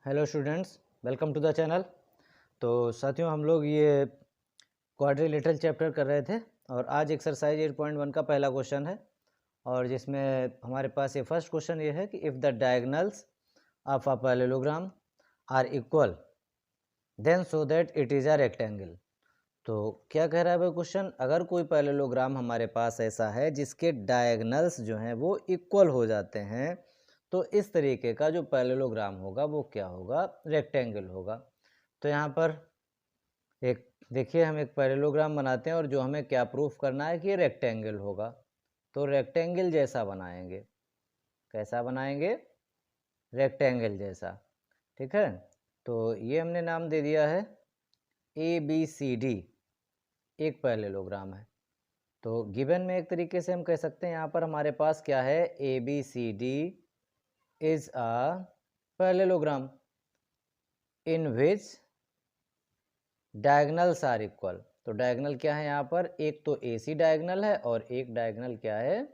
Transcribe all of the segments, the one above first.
Hello students, welcome to the channel. तो साथियों, हम लोग ये क्वाड्रिलेटरल चैप्टर कर रहे थे और आज एक्सरसाइज 8.1 का पहला क्वेश्चन है और जिसमें हमारे पास ये फर्स्ट क्वेश्चन ये है कि if the diagonals of a parallelogram are equal then so that it is a rectangle. तो क्या कह रहा है भाई क्वेश्चन, अगर कोई पैरेललोग्राम हमारे पास ऐसा है जिसके डायगोनल्स जो हैं वो इक्वल हो जाते हैं, तो इस तरीके का जो पैरेललोग्राम होगा वो क्या होगा, रेक्टेंगल होगा। तो यहाँ पर एक देखिए, हम एक पैरेललोग्राम बनाते हैं और जो हमें क्या प्रूफ करना है कि ये रेक्टेंगल होगा। तो रेक्टेंगल जैसा बनाएंगे। कैसा बनाएंगे? रेक्टेंगल जैसा। ठीक है, तो ये हमने नाम दे दिया है ABCD, एक पैरेललोग्राम है। तो गिवन में एक तरीके से हम कह सकते हैं यहाँ पर हमारे पास क्या है, ABCD is a parallelogram in which diagonals are equal. तो डायगोनल क्या है यहाँ पर, एक तो AC डायगोनल है और एक डायगोनल क्या है,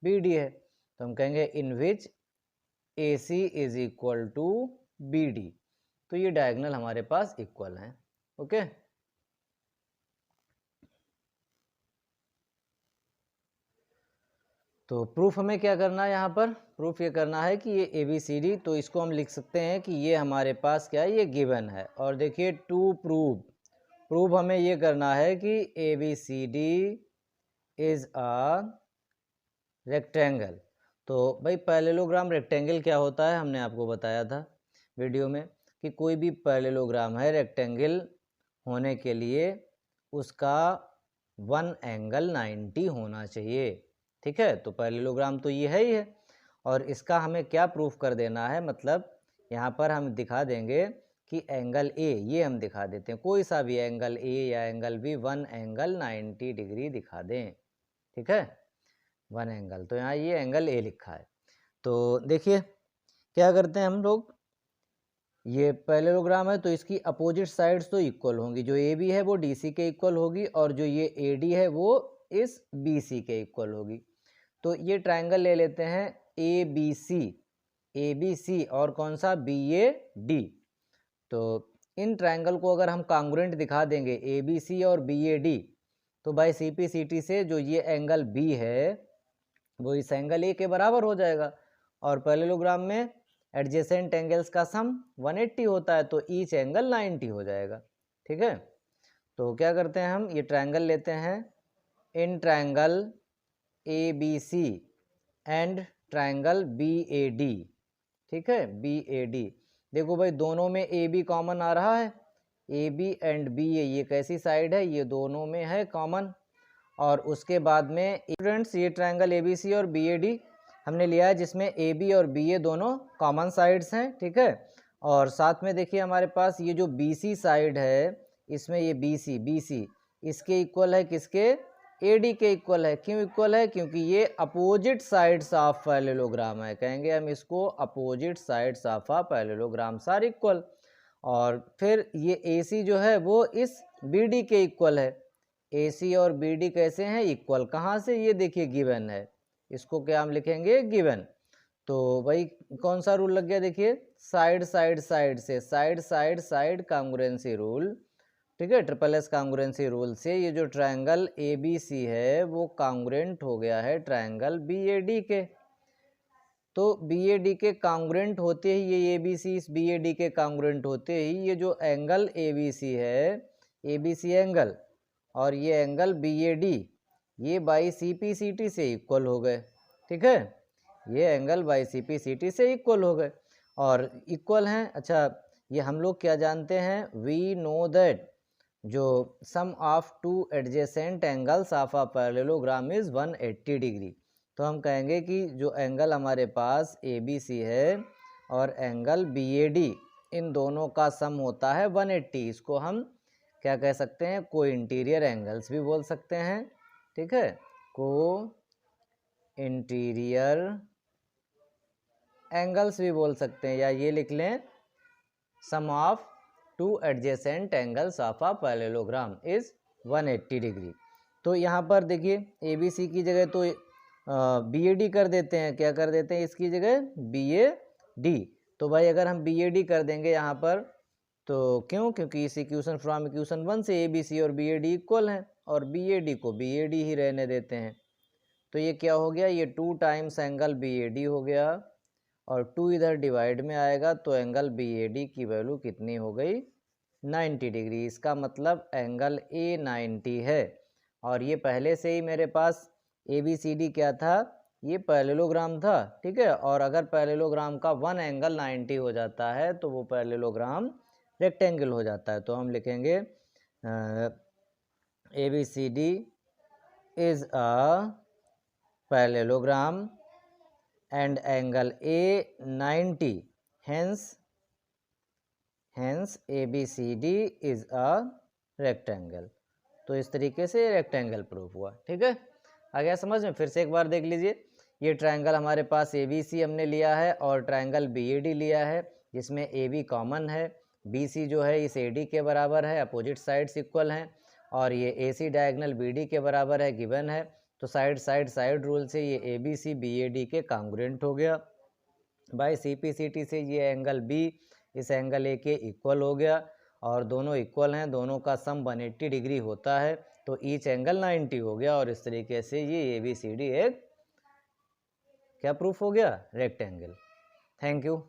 BD है। तो हम कहेंगे in which AC is equal to BD। तो ये डायगोनल हमारे पास इक्वल हैं। ओके, तो प्रूफ हमें क्या करना है, यहाँ पर प्रूफ ये करना है कि ये ABCD, तो इसको हम लिख सकते हैं कि ये हमारे पास क्या है, ये गिवन है। और देखिए टू प्रूव हमें ये करना है कि ABCD इज अ रेक्टेंगल। तो भाई पैरेललोग्राम रेक्टेंगल क्या होता है, हमने आपको बताया था वीडियो में कि कोई भी पैरेललोग्राम है रेक्टेंगल होने के लिए उसका वन एंगल 90 होना चाहिए। ठीक है, तो पैरेललोग्राम तो ये है ही है और इसका हमें क्या प्रूफ कर देना है, मतलब यहाँ पर हम दिखा देंगे कि एंगल A, ये हम दिखा देते हैं, कोई सा भी एंगल A या angle B, one angle 90 degree दिखा दें। ठीक है, वन एंगल, तो यहाँ ये एंगल A लिखा है। तो देखिए क्या करते हैं हम लोग, ये पैरेललोग्राम है तो इसकी अपोजिट साइड्स तो इक्वल होंगी। जो AB है वो DC के इक्वल होगी और जो ये AD है वो इस BC के इक्वल होगी। तो ये ट्रायंगल ले लेते हैं ABC और कौन सा, BAD। तो इन ट्रायंगल को अगर हम कांग्रुएंट दिखा देंगे ABC और BAD, तो बाय CPCT से जो ये एंगल B है वो इस एंगल A के बराबर हो जाएगा। और पैरेललोग्राम में एडजेसेंट एंगल्स का सम 180 होता है, तो ईच एंगल 90 हो जाएगा। ठीक है, तो क्या करते हैं, हम ये ट्रायंगल लेते हैं, in triangle ABC and triangle BAD। ठीक है, BAD, देखो भाई दोनों में AB कॉमन आ रहा है, AB एंड BA, ये कैसी साइड है, ये दोनों में है कॉमन। और उसके बाद में स्टूडेंट्स ये ट्रायंगल ABC और BAD हमने लिया है जिसमें AB और BA दोनों कॉमन साइड्स हैं। ठीक है, और साथ में देखिए हमारे पास ये जो BC साइड है, इसमें ये BC इसके इक्वल है किसके, AD के इक्वल है। क्यों इक्वल है, क्योंकि ये अपोजिट साइड्स ऑफ पैरेललोग्राम है, कहेंगे हम इसको opposite sides of a parallelogram are equal. और फिर ये AC जो है वो इस BD के इक्वल है। AC और BD कैसे हैं, इक्वल, कहाँ से, ये देखिए गिवन है, इसको क्या हम लिखेंगे, गिवन। तो भाई कौन सा रूल लग गया, देखिए साइड साइड साइड से, साइड साइड साइड कांग्रुएंसी रूल। ठीक है, SSS कांग्रुएंसी रूल से ये जो ट्रायंगल ABC है वो कांग्रुएंट हो गया है ट्रायंगल BAD के। तो BAD के कांग्रुएंट होते ही ये ABC इस BAD के कांग्रुएंट होते ही ये जो एंगल ABC है, ABC एंगल, और ये एंगल BAD, ये बाई CPCT से इक्वल हो गए। ठीक है, ये एंगल बाई CPCT से इक्वल हो गए और इक्वल हैं। अच्छा, ये हम लोग क्या जानते हैं, वी नो दैट जो sum of two adjacent angles of a parallelogram is 180 degree. तो हम कहेंगे कि जो एंगल हमारे पास ABC है और एंगल BAD, इन दोनों का सम होता है 180। इसको हम क्या कह सकते हैं, को इंटीरियर एंगल्स भी बोल सकते हैं। ठीक है, को इंटीरियर एंगल्स भी बोल सकते हैं, या ये लिख लें sum of two adjacent angles of a parallelogram is 180 degree. तो यहाँ पर देखिए ABC की जगह तो BAD कर देते हैं, क्या कर देते हैं इसकी जगह, BAD। तो भाई अगर हम बी ए डी कर देंगे यहाँ पर, तो क्यों, क्योंकि इस इक्वेशन फ्रॉम इक्वेशन 1 से ए बी सी और बी ए डी इक्वल हैं, और बी ए डी को बी ए डी ही रहने देते हैं। तो ये क्या हो गया, ये 2 times angle B A D हो गया, और 2 इधर डिवाइड में आएगा तो एंगल बी ए डी की वैल्यू कितनी हो गई, 90 डिग्री। इसका मतलब एंगल ए 90 है। और ये पहले से ही मेरे पास ए बी सी डी क्या था, ये पैरेललोग्राम था, ठीक है। और अगर पैरेललोग्राम का वन एंगल 90 हो जाता है तो वो पैरेललोग्राम रेक्टेंगल हो जाता है। तो हम लिखेंगे A B C D is a parallelogram and angle A 90, hence ABCD is a rectangle। तो इस तरीके से रेक्टेंगल प्रूफ हुआ, ठीक है। आ गया समझ में। फिर से एक बार देख लीजिए, ये ट्रायंगल हमारे पास ABC हमने लिया है और ट्रायंगल BAD लिया है, जिसमें AB कॉमन है, BC जो है इस AD के बराबर है, अपोजिट साइड्स इक्वल हैं, और ये AC डायगोनल BD के बराबर है, गिवन है। तो साइड रूल से ये ABC BAD के कांग्रुएंट हो गया। बाय CPCT से ये एंगल B इस एंगल A के इक्वल हो गया, और दोनों इक्वल हैं, दोनों का सम 180 डिग्री होता है, तो ईच एंगल 90 हो गया। और इस तरीके से ये ABCD एक क्या प्रूफ हो गया, रेक्टेंगल। Thank you.